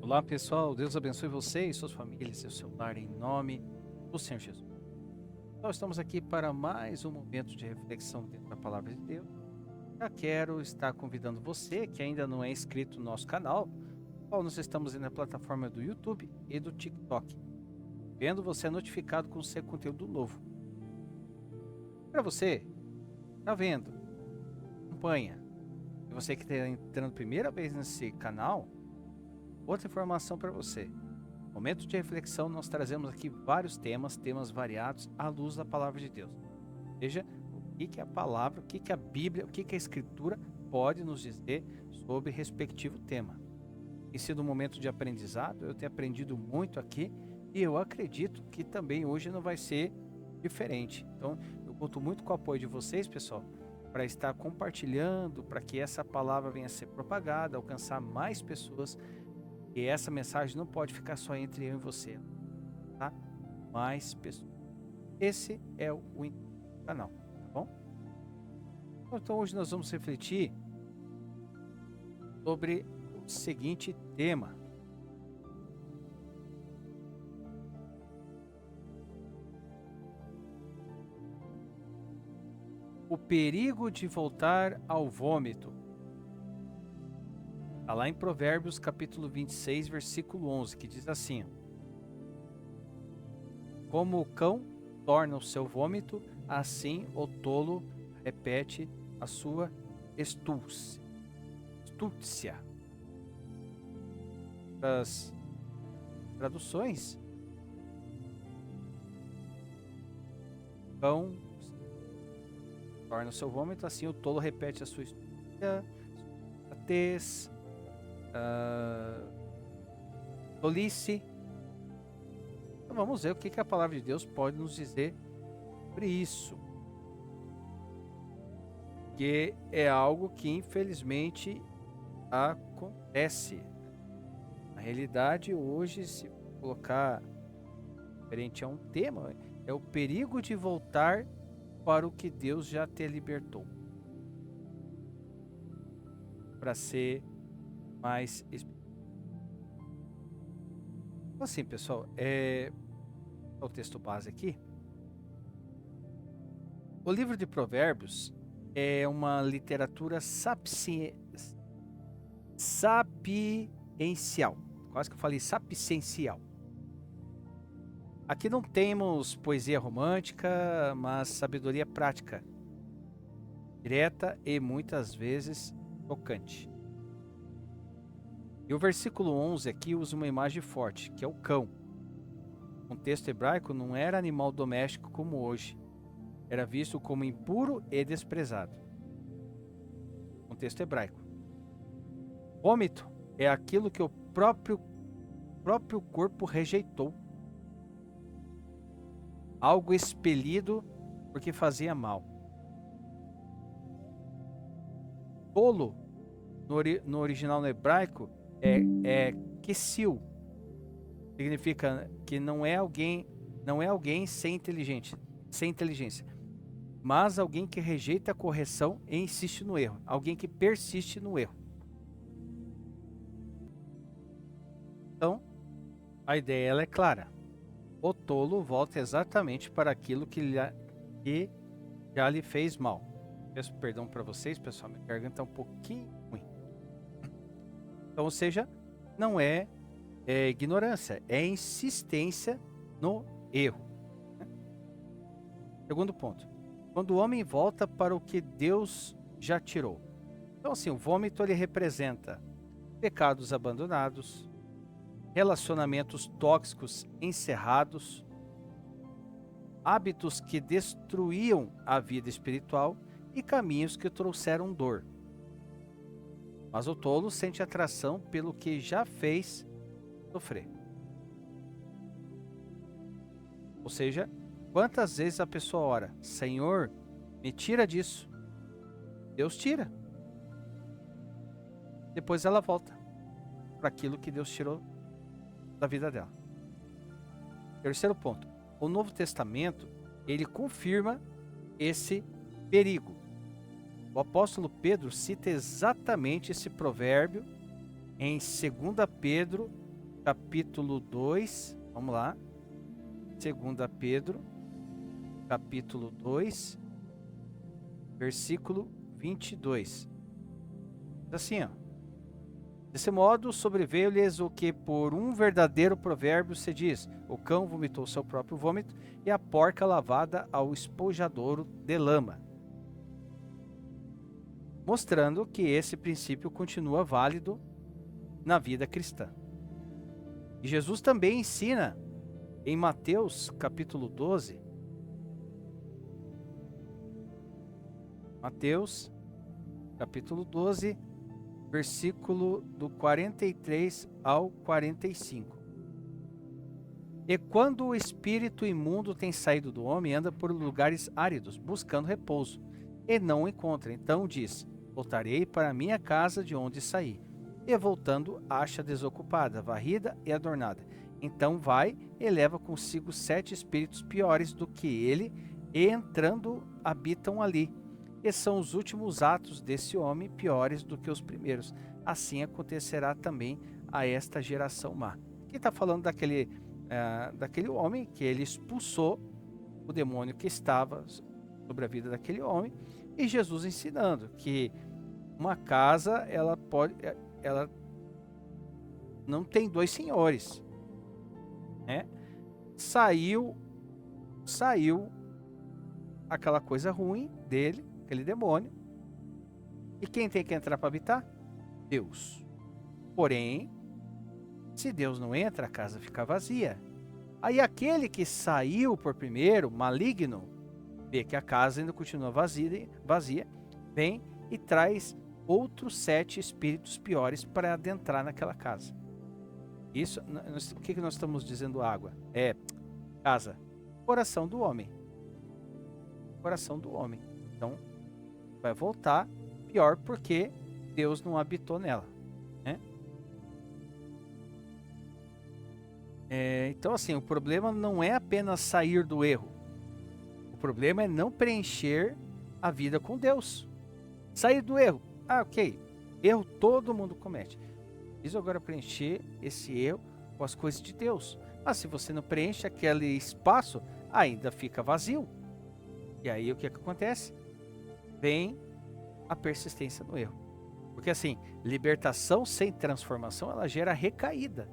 Olá pessoal, Deus abençoe você e suas famílias, seu celular, em nome do Senhor Jesus. Nós estamos aqui para mais um momento de reflexão dentro da Palavra de Deus. Já quero estar convidando você que ainda não é inscrito no nosso canal, qual nós estamos na plataforma do YouTube e do TikTok, vendo você notificado com o seu conteúdo novo. Para você, está vendo, acompanha. E você que está entrando primeira vez nesse canal, outra informação para você. Momento de reflexão, nós trazemos aqui vários temas variados à luz da Palavra de Deus. Veja o que a palavra, o que a Bíblia, o que a Escritura pode nos dizer sobre respectivo tema. Tem sido um momento de aprendizado, eu tenho aprendido muito aqui e eu acredito que também hoje não vai ser diferente. Então, eu conto muito com o apoio de vocês, pessoal, para estar compartilhando, para que essa palavra venha a ser propagada, alcançar mais pessoas. E essa mensagem não pode ficar só entre eu e você, tá? Mais pessoas. Esse é o canal, tá bom? Então hoje nós vamos refletir sobre o seguinte tema. O perigo de voltar ao vômito. Está lá em Provérbios capítulo 26, versículo 11, que diz assim: como o cão torna o seu vômito, assim o tolo repete a sua estúcia. As traduções: cão torna o seu vômito, assim o tolo repete a sua estúcia, tolice. Então vamos ver o que a palavra de Deus pode nos dizer sobre isso, que é algo que infelizmente acontece. Na realidade, hoje, se colocar referente a um tema, é o perigo de voltar para o que Deus já te libertou, para ser mais específico. Assim, pessoal, o texto base aqui. O livro de Provérbios é uma literatura sapiencial. Quase que eu falei sapiencial. Aqui não temos poesia romântica, mas sabedoria prática, direta e muitas vezes tocante. E o versículo 11 aqui usa uma imagem forte, que é o cão. O contexto hebraico não era animal doméstico como hoje. Era visto como impuro e desprezado. Contexto hebraico. Vômito é aquilo que o próprio corpo rejeitou. Algo expelido porque fazia mal. Tolo, no original no hebraico, é kessil. Significa que não é alguém sem inteligência, mas alguém que rejeita a correção e insiste no erro, alguém que persiste no erro. Então, a ideia ela é clara. O tolo volta exatamente para aquilo que já lhe fez mal. Peço perdão para vocês, pessoal, minha garganta é um pouquinho ruim. Então, ou seja, não é ignorância, é insistência no erro. Segundo ponto, quando o homem volta para o que Deus já tirou. Então assim, o vômito ele representa pecados abandonados, relacionamentos tóxicos encerrados, hábitos que destruíam a vida espiritual e caminhos que trouxeram dor. Mas o tolo sente atração pelo que já fez sofrer. Ou seja, quantas vezes a pessoa ora: Senhor, me tira disso. Deus tira. Depois ela volta para aquilo que Deus tirou da vida dela. Terceiro ponto. O Novo Testamento, ele confirma esse perigo. O apóstolo Pedro cita exatamente esse provérbio em 2 Pedro capítulo 2, vamos lá. 2 Pedro, capítulo 2, versículo 22. Diz assim, ó. Desse modo, sobreveio-lhes o que por um verdadeiro provérbio se diz: o cão vomitou seu próprio vômito e a porca lavada ao espojadouro de lama. Mostrando que esse princípio continua válido na vida cristã. E Jesus também ensina em Mateus capítulo 12, Mateus capítulo 12, versículo do 43 ao 45. E quando o espírito imundo tem saído do homem, anda por lugares áridos, buscando repouso, e não o encontra. Então diz: voltarei para a minha casa de onde saí. E voltando, acha desocupada, varrida e adornada. Então vai e leva consigo 7 espíritos piores do que ele, e entrando habitam ali. E são os últimos atos desse homem piores do que os primeiros. Assim acontecerá também a esta geração má. Aqui está falando daquele homem que ele expulsou o demônio que estava sobre a vida daquele homem, e Jesus ensinando que uma casa ela não tem 2 senhores, né? Saiu aquela coisa ruim dele, aquele demônio, e quem tem que entrar para habitar? Deus. Porém, se Deus não entra, a casa fica vazia. Aí aquele que saiu por primeiro, maligno, vê que a casa ainda continua vazia, vem e traz outros 7 espíritos piores para adentrar naquela casa. Isso, o que nós estamos dizendo água? É casa, coração do homem. Coração do homem. Então, vai voltar pior porque Deus não habitou nela, né? Então, assim, o problema não é apenas sair do erro. O problema é não preencher a vida com Deus. Sair do erro. Ok. Erro todo mundo comete. Preciso agora preencher esse erro com as coisas de Deus. Mas se você não preenche aquele espaço, ainda fica vazio. E aí o que acontece? Vem a persistência no erro. Porque assim, libertação sem transformação, ela gera recaída.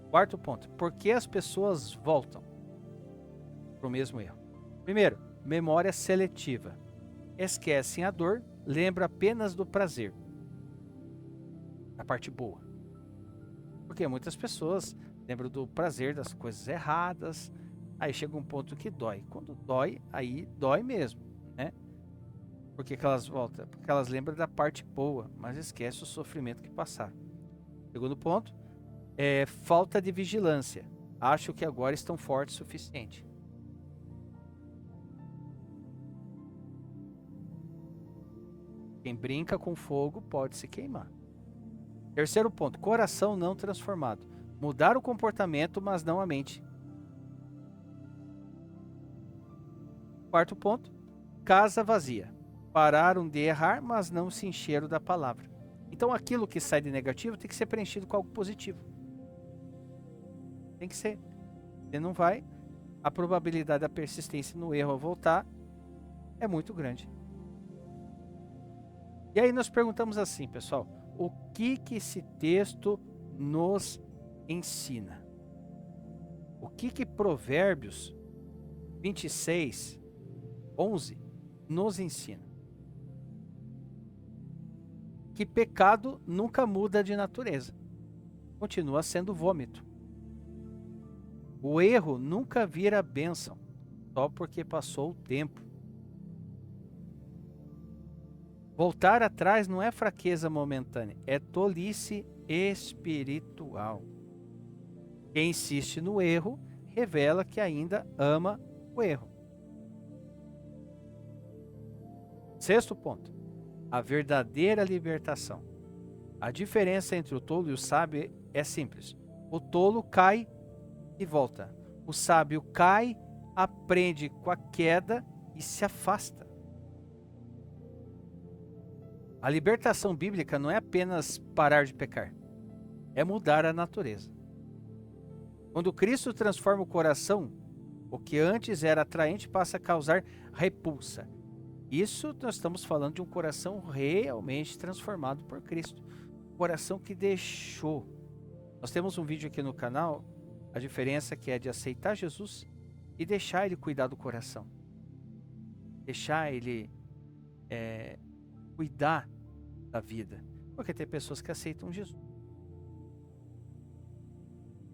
Quarto ponto, por que as pessoas voltam para o mesmo erro? Primeiro, memória seletiva. Esquecem a dor, lembra apenas do prazer. A parte boa. Porque muitas pessoas lembram do prazer das coisas erradas, aí chega um ponto que dói. Quando dói, aí dói mesmo, né? Por que elas voltam? Porque elas lembram da parte boa, mas esquecem o sofrimento que passaram. Segundo ponto, é falta de vigilância. Acho que agora estão fortes o suficiente. Quem brinca com fogo pode se queimar. Terceiro ponto, coração não transformado. Mudar o comportamento, mas não a mente. Quarto ponto, casa vazia. Pararam de errar, mas não se encheram da palavra. Então aquilo que sai de negativo tem que ser preenchido com algo positivo. Tem que ser. Se não vai, a probabilidade da persistência no erro ao voltar é muito grande. E aí nós perguntamos assim, pessoal, o que esse texto nos ensina? O que Provérbios 26, 11 nos ensina? Que pecado nunca muda de natureza. Continua sendo vômito. O erro nunca vira bênção, só porque passou o tempo. Voltar atrás não é fraqueza momentânea, é tolice espiritual. Quem insiste no erro revela que ainda ama o erro. Sexto ponto, a verdadeira libertação. A diferença entre o tolo e o sábio é simples. O tolo cai e volta. O sábio cai, aprende com a queda e se afasta. A libertação bíblica não é apenas parar de pecar. é mudar a natureza. Quando Cristo transforma o coração, o que antes era atraente passa a causar repulsa. Isso nós estamos falando de um coração realmente transformado por Cristo. Um coração que deixou. Nós temos um vídeo aqui no canal, a diferença que é de aceitar Jesus e deixar Ele cuidar do coração. Deixar Ele cuidar da vida. Porque tem pessoas que aceitam Jesus,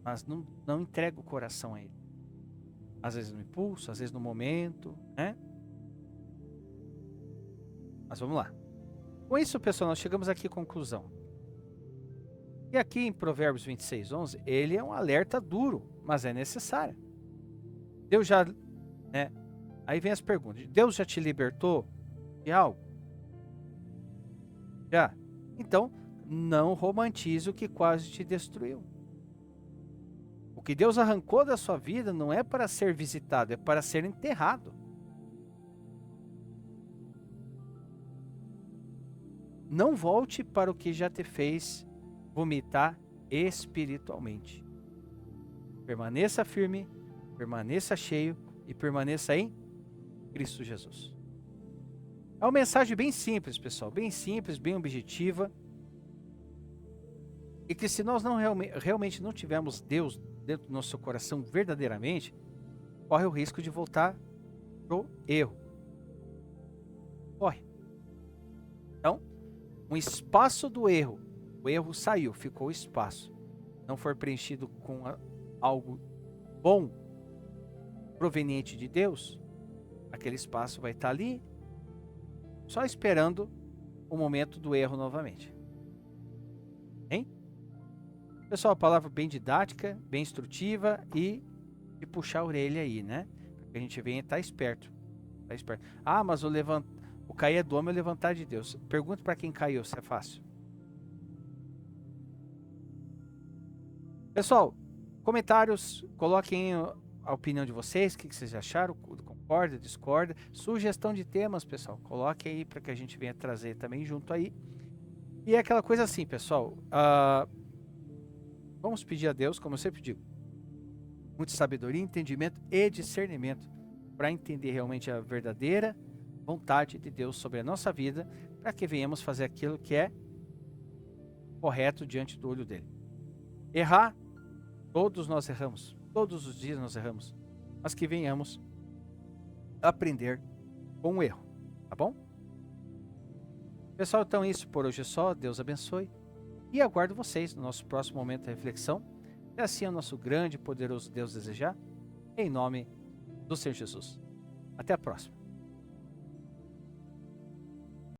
mas não entrega o coração a Ele. Às vezes no impulso, às vezes no momento, né? Mas vamos lá. Com isso, pessoal, nós chegamos aqui à conclusão. E aqui em Provérbios 26:11, ele é um alerta duro, mas é necessário. Deus já, né? Aí vem as perguntas. Deus já te libertou de algo? Já. Então, não romantize o que quase te destruiu. O que Deus arrancou da sua vida não é para ser visitado, é para ser enterrado. Não volte para o que já te fez vomitar espiritualmente. Permaneça firme, permaneça cheio e permaneça em Cristo Jesus. É uma mensagem bem simples, pessoal, bem simples, bem objetiva. E que se nós não realmente não tivermos Deus dentro do nosso coração verdadeiramente, corre o risco de voltar pro erro. Corre. Então, um espaço do erro. O erro saiu, ficou espaço. Não for preenchido com algo bom, proveniente de Deus, aquele espaço vai estar ali, só esperando o momento do erro novamente. Hein? Pessoal, a palavra bem didática, bem instrutiva e de puxar a orelha aí, né? Para que a gente venha estar esperto. Tá esperto. Ah, mas o cair é do homem, o levantar é de Deus. Pergunta para quem caiu, se é fácil. Pessoal, comentários, coloquem a opinião de vocês, o que vocês acharam, concorda, discorda, sugestão de temas, pessoal, coloque aí para que a gente venha trazer também junto aí. E é aquela coisa assim, pessoal, vamos pedir a Deus, como eu sempre digo, muita sabedoria, entendimento e discernimento para entender realmente a verdadeira vontade de Deus sobre a nossa vida, para que venhamos fazer aquilo que é correto diante do olho dele. Errar, todos nós erramos, todos os dias nós erramos, mas que venhamos aprender com o erro, tá bom? Pessoal, então isso por hoje é só, Deus abençoe e aguardo vocês no nosso próximo momento de reflexão, se assim é o nosso grande e poderoso Deus desejar, em nome do Senhor Jesus. Até a próxima.